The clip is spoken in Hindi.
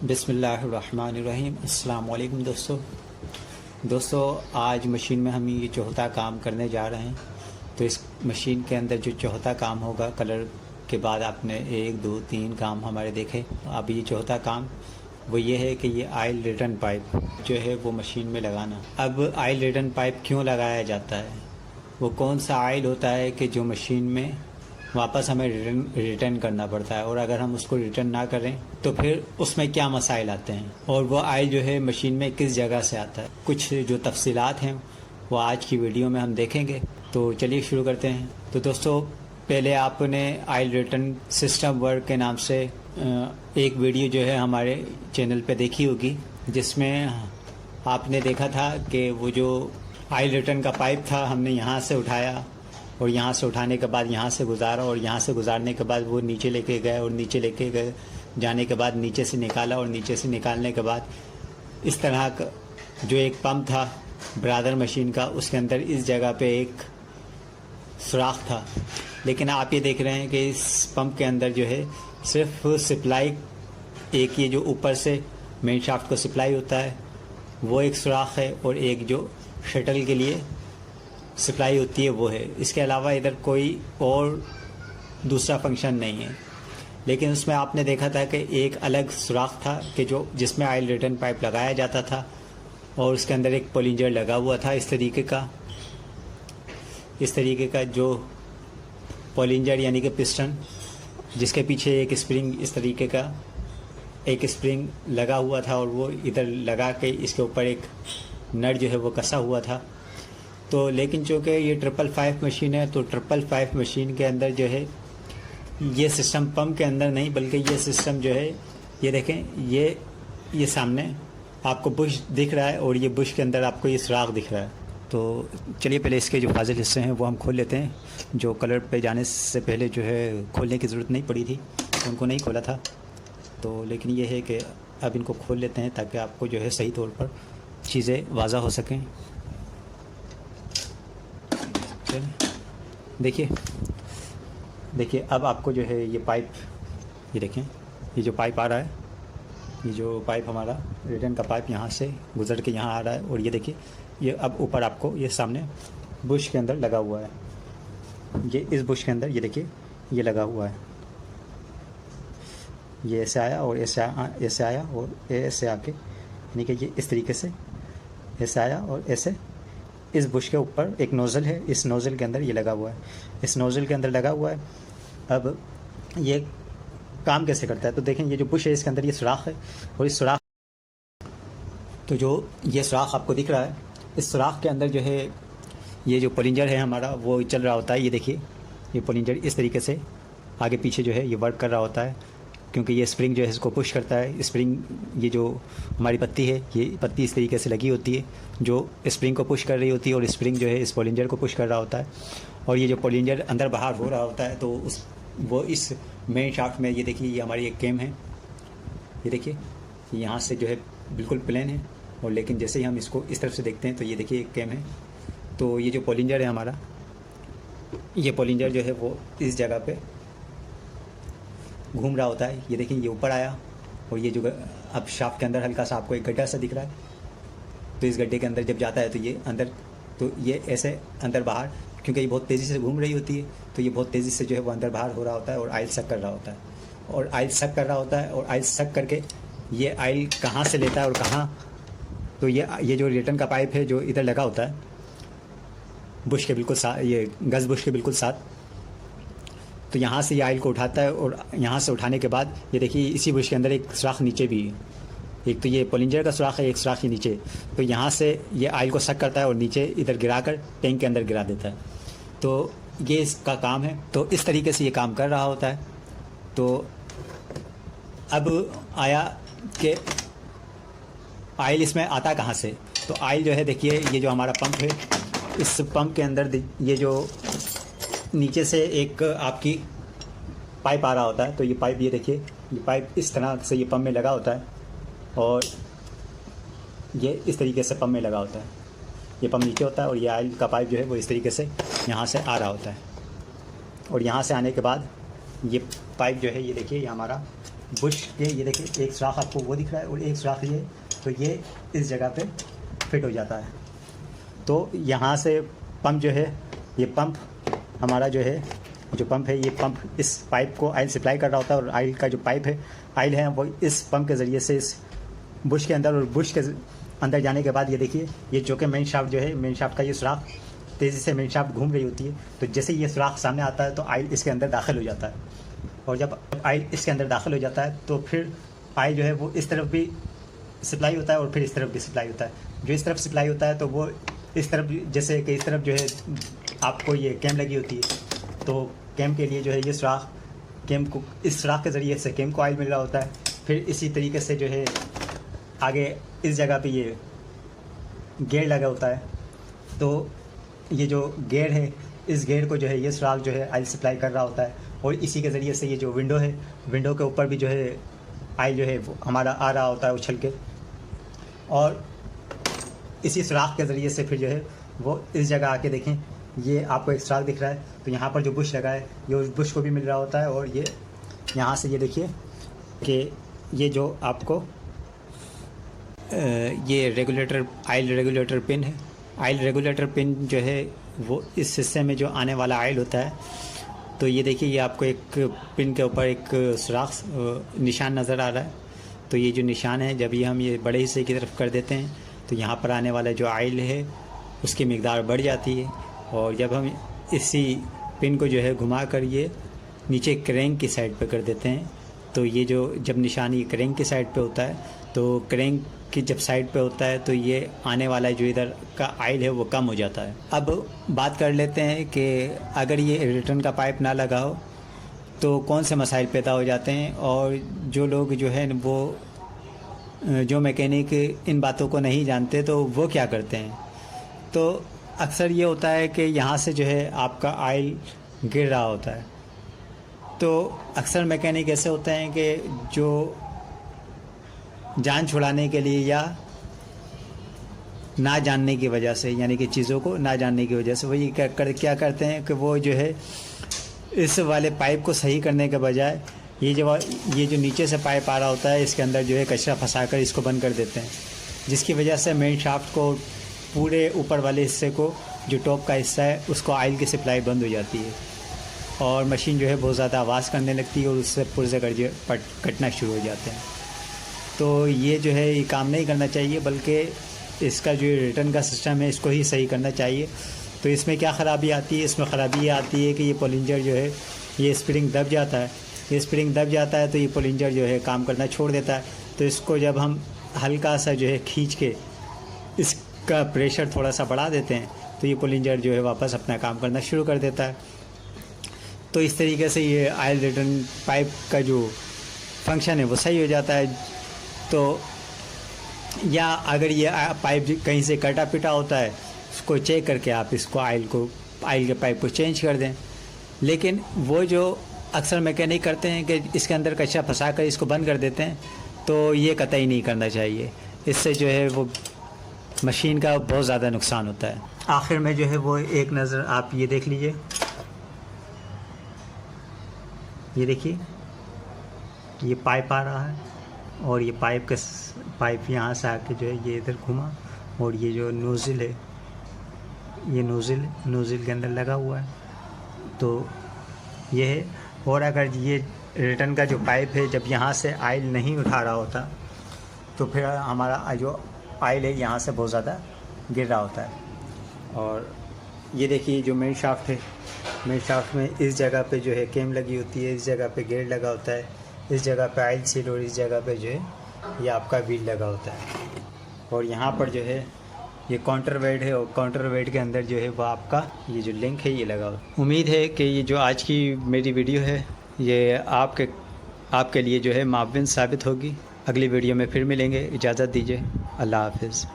बिस्मिल्लाहिर्रहमानिर्रहीम। अस्सलाम वालेकुम दोस्तों, आज मशीन में हम ये चौथा काम करने जा रहे हैं। तो इस मशीन के अंदर जो चौथा काम होगा, कलर के बाद आपने 1 2 3 काम हमारे देखे। अब ये चौथा काम वो ये है कि ये ऑयल रिटर्न पाइप जो है वो मशीन में लगाना। अब ऑयल रिटर्न पाइप क्यों लगाया जाता है, वो कौन सा ऑयल होता है कि जो मशीन में वापस हमें रिटर्न करना पड़ता है, और अगर हम उसको रिटर्न ना करें तो फिर उसमें क्या मसाइल आते हैं, और वो ऑयल जो है मशीन में किस जगह से आता है। कुछ जो तफसीलात हैं वो आज की वीडियो में हम देखेंगे। तो चलिए शुरू करते हैं। तो दोस्तों, पहले आपने ऑयल रिटर्न सिस्टम वर्क के नाम से एक वीडियो जो है हमारे चैनल पे देखी होगी, जिसमें आपने देखा था कि वो जो ऑयल रिटर्न का पाइप था हमने यहाँ से उठाया, और यहाँ से उठाने के बाद यहाँ से गुजारा, और यहाँ से गुजारने के बाद वो नीचे लेके गए, और नीचे लेके गए जाने के बाद नीचे से निकाला, और नीचे से निकालने के बाद इस तरह का जो एक पंप था ब्रादर मशीन का, उसके अंदर इस जगह पे एक सुराख था। लेकिन आप ये देख रहे हैं कि इस पंप के अंदर जो है सिर्फ सप्लाई, एक ये जो ऊपर से मेन शाफ्ट को सप्लाई होता है वो एक सुराख है, और एक जो शटल के लिए सप्लाई होती है वो है। इसके अलावा इधर कोई और दूसरा फंक्शन नहीं है। लेकिन उसमें आपने देखा था कि एक अलग सुराख था कि जो जिसमें ऑयल रिटर्न पाइप लगाया जाता था, और उसके अंदर एक पोलिंजर लगा हुआ था इस तरीके का जो पोलिंजर यानी कि पिस्टन, जिसके पीछे एक स्प्रिंग इस तरीके का एक स्प्रिंग लगा हुआ था, और वो इधर लगा के इसके ऊपर एक नट जो है वो कसा हुआ था। तो लेकिन चूँकि ये 555 मशीन है, तो 555 मशीन के अंदर जो है ये सिस्टम पंप के अंदर नहीं, बल्कि ये सिस्टम जो है, ये देखें, ये सामने आपको बुश दिख रहा है, और ये बुश के अंदर आपको ये सुराख दिख रहा है। तो चलिए पहले इसके जो फाजिल हिस्से हैं वो हम खोल लेते हैं। जो कलर पे जाने से पहले जो है खोलने की ज़रूरत नहीं पड़ी थी, तो उनको नहीं खोला था। तो लेकिन ये है कि अब इनको खोल लेते हैं ताकि आपको जो है सही तौर पर चीज़ें वाज़ा हो सकें। देखिए अब आपको जो है ये पाइप, ये देखें, ये जो पाइप आ रहा है, ये जो पाइप हमारा रिटर्न का पाइप यहाँ से गुजर के यहाँ आ रहा है, और ये देखिए ये अब ऊपर आपको ये सामने बुश के अंदर लगा हुआ है। ये इस बुश के अंदर ये देखिए ये लगा हुआ है। ये ऐसे आया और ऐसे आया और ऐसे आके, यानी कि ये इस तरीके से ऐसे आया और ऐसे इस बुश के ऊपर एक नोज़ल है, इस नोज़ल के अंदर ये लगा हुआ है, इस नोज़ल के अंदर लगा हुआ है। अब ये काम कैसे करता है, तो देखें ये जो बुश है इसके अंदर ये सुराख है, और इस सुराख, तो जो ये सुराख आपको दिख रहा है, इस सुराख के अंदर जो है ये जो पोलिंजर है हमारा वो चल रहा होता है। ये देखिए ये पोलिंजर इस तरीके से आगे पीछे जो है ये वर्क कर रहा होता है, क्योंकि ये स्प्रिंग जो है इसको पुश करता है। स्प्रिंग, ये जो हमारी पत्ती है, ये पत्ती इस तरीके से लगी होती है जो स्प्रिंग को पुश कर रही होती है, और स्प्रिंग जो है इस पोलिंजर को पुश कर रहा होता है, और ये जो पोलिंजर अंदर बाहर हो रहा होता है, तो वो इस मेन शाफ्ट में, ये देखिए ये हमारी एक कैम है, ये देखिए यहाँ से जो है बिल्कुल प्लेन है, और लेकिन जैसे ही हम इसको इस तरफ से देखते हैं तो ये देखिए एक कैम है। तो ये जो पोलिंजर है हमारा, ये पोलिंजर जो है वो इस जगह पे घूम रहा होता है। ये देखिए ये ऊपर आया, और ये जो अब शाफ्ट के अंदर हल्का सा आपको एक गड्ढा सा दिख रहा है, तो इस गड्ढे के अंदर जब जाता है तो ये अंदर, तो ये ऐसे अंदर बाहर, क्योंकि ये बहुत तेज़ी से घूम रही होती है, तो ये बहुत तेज़ी से जो है वो अंदर बाहर हो रहा होता है, और ऑयल सक कर रहा होता है, और ऑयल सक कर रहा होता है, और ऑयल सक करके ये ऑयल कहाँ से लेता है और कहाँ, तो ये जो रिटर्न का पाइप है जो इधर लगा होता है बुश के बिल्कुल साथ, ये गज बुश के बिल्कुल साथ, तो यहाँ से ये ऑयल को उठाता है, और यहाँ से उठाने के बाद ये देखिए इसी बुश के अंदर एक सुराख नीचे भी है। एक तो ये पोलिंजर का सुराख है, एक सुराख ही नीचे, तो यहाँ से ये ऑयल को सक करता है और नीचे इधर गिरा कर टैंक के अंदर गिरा देता है। तो ये इसका काम है। तो इस तरीके से ये काम कर रहा होता है। तो अब आया कि ऑयल इसमें आता कहाँ से, तो ऑयल जो है देखिए ये जो हमारा पंप है, इस पंप के अंदर ये जो नीचे से एक आपकी पाइप आ रहा होता है, तो ये पाइप, ये देखिए ये पाइप इस तरह से ये पंप में लगा होता है, और ये इस तरीके से पंप में लगा होता है। ये पंप नीचे होता है, और ये ऑयल का पाइप जो है वो इस तरीके से यहाँ से आ रहा होता है, और यहाँ से आने के बाद ये पाइप जो है ये देखिए ये हमारा बुश के ये देखिए एक सुराख आपको वो दिख रहा है और एक सुराख ये, तो ये इस जगह पे फिट हो जाता है। तो यहाँ से पंप जो है, ये पंप हमारा जो पंप है, ये पंप इस पाइप को ऑयल सप्लाई कर रहा होता है और ऑयल का जो पाइप है, ऑयल है वो इस पंप के ज़रिए से इस बुश के अंदर, और बुश के अंदर जाने के बाद ये देखिए ये जो कि मेन शाफ्ट जो है, मेन शाफ्ट का ये सुराख तेज़ी से मेन शाफ्ट घूम रही होती है। तो जैसे ये सुराख सामने आता है तो ऑयल इसके अंदर दाखिल हो जाता है, और जब ऑयल इसके अंदर दाखिल हो जाता है तो फिर ऑयल जो है वो इस तरफ भी सप्लाई होता है और फिर इस तरफ भी सप्लाई होता है। जो इस तरफ सप्लाई होता है तो वो इस तरफ, जैसे कि इस तरफ जो है आपको ये कैम लगी होती है, तो कैम के लिए जो है ये सुराख, कैम को इस सुराख के ज़रिए से कैम को ऑयल मिल रहा होता है। फिर इसी तरीके से जो है आगे इस जगह पे ये गेयर लगा होता है, तो ये जो गेयर है, इस गेयर को जो है ये सुराख जो है ऑयल सप्लाई कर रहा होता है, और इसी के ज़रिए से ये जो विंडो है, विंडो के ऊपर भी जो है ऑयल जो है वो हमारा आ रहा होता है उछल के, और इसी सुराख के ज़रिए से फिर जो है वो इस जगह आके देखें, ये आपको एक सुराख दिख रहा है, तो यहाँ पर जो बुश लगा है ये उस बुश को भी मिल रहा होता है, और ये यहाँ से ये देखिए कि ये जो आपको ये रेगुलेटर, ऑयल रेगुलेटर पिन है। ऑयल रेगुलेटर पिन जो है वो इस हिस्से में जो आने वाला ऑयल होता है, तो ये देखिए ये आपको एक पिन के ऊपर एक सुराख निशान नज़र आ रहा है। तो ये जो निशान है, जब ये हम ये बड़े हिस्से की तरफ कर देते हैं तो यहाँ पर आने वाला जो ऑयल है उसकी मिकदार बढ़ जाती है, और जब हम इसी पिन को जो है घुमा कर ये नीचे क्रैंक की साइड पे कर देते हैं, तो ये जो जब निशान ये क्रैंक की साइड पे होता है, तो क्रैंक की जब साइड पे होता है तो ये आने वाला जो इधर का ऑयल है वो कम हो जाता है। अब बात कर लेते हैं कि अगर ये रिटर्न का पाइप ना लगा हो तो कौन से मसाइल पैदा हो जाते हैं, और जो लोग जो है वो जो मैकेनिक इन बातों को नहीं जानते तो वो क्या करते हैं। तो अक्सर ये होता है कि यहाँ से जो है आपका ऑयल गिर रहा होता है, तो अक्सर मैकेनिक ऐसे होते हैं कि जो जान छुड़ाने के लिए या ना जानने की वजह से, यानी कि चीज़ों को ना जानने की वजह से वो ये क्या करते हैं कि वो जो है इस वाले पाइप को सही करने के बजाय ये जो नीचे से पाइप आ रहा होता है इसके अंदर जो है कचरा फंसाकर इसको बंद कर देते हैं, जिसकी वजह से मेन शाफ्ट को, पूरे ऊपर वाले हिस्से को, जो टॉप का हिस्सा है उसको ऑयल की सप्लाई बंद हो जाती है, और मशीन जो है बहुत ज़्यादा आवाज़ करने लगती है और उससे पुर्जे कटना शुरू हो जाते हैं। तो ये जो है ये काम नहीं करना चाहिए, बल्कि इसका जो रिटर्न का सिस्टम है इसको ही सही करना चाहिए। तो इसमें क्या ख़राबी आती है, इसमें ख़राबी ये आती है कि ये पोलिंजर जो है ये स्प्रिंग दब जाता है। ये स्प्रिंग दब जाता है तो ये पोलिंजर जो है काम करना छोड़ देता है। तो इसको जब हम हल्का सा जो है खींच के इसका प्रेशर थोड़ा सा बढ़ा देते हैं तो ये पोलिंजर जो है वापस अपना काम करना शुरू कर देता है। तो इस तरीके से ये ऑयल रिटर्न पाइप का जो फंक्शन है वो सही हो जाता है। तो या अगर ये पाइप कहीं से कटा पिटा होता है उसको चेक करके आप इसको ऑयल के पाइप को चेंज कर दें। लेकिन वो जो अक्सर मैकेनिक करते हैं कि इसके अंदर कचरा फंसा कर इसको बंद कर देते हैं, तो ये कतई नहीं करना चाहिए। इससे जो है वो मशीन का बहुत ज़्यादा नुकसान होता है। आखिर में जो है वो एक नज़र आप ये देख लीजिए, ये देखिए ये पाइप आ रहा है और ये पाइप यहाँ से आके जो है ये इधर घुमा, और ये जो नोज़िल है ये नोज़िल के अंदर लगा हुआ है, तो ये है। और अगर ये रिटर्न का जो पाइप है जब यहाँ से ऑयल नहीं उठा रहा होता तो फिर हमारा जो ऑयल है यहाँ से बहुत ज़्यादा गिर रहा होता है। और ये देखिए जो मेन शाफ्ट है, मेन शाफ्ट में इस जगह पे जो है केम लगी होती है, इस जगह पे गेयर लगा होता है, इस जगह पे ऑयल सील, और इस जगह पे जो है ये आपका व्हील लगा होता है। और यहाँ पर जो है ये काउंटर वेट है, और काउंटर वेट के अंदर जो है वो आपका ये जो लिंक है ये लगा होता है। उम्मीद है कि ये जो आज की मेरी वीडियो है ये आपके लिए जो है मुआविन साबित होगी। अगली वीडियो में फिर मिलेंगे, इजाज़त दीजिए, अल्लाह हाफिज़।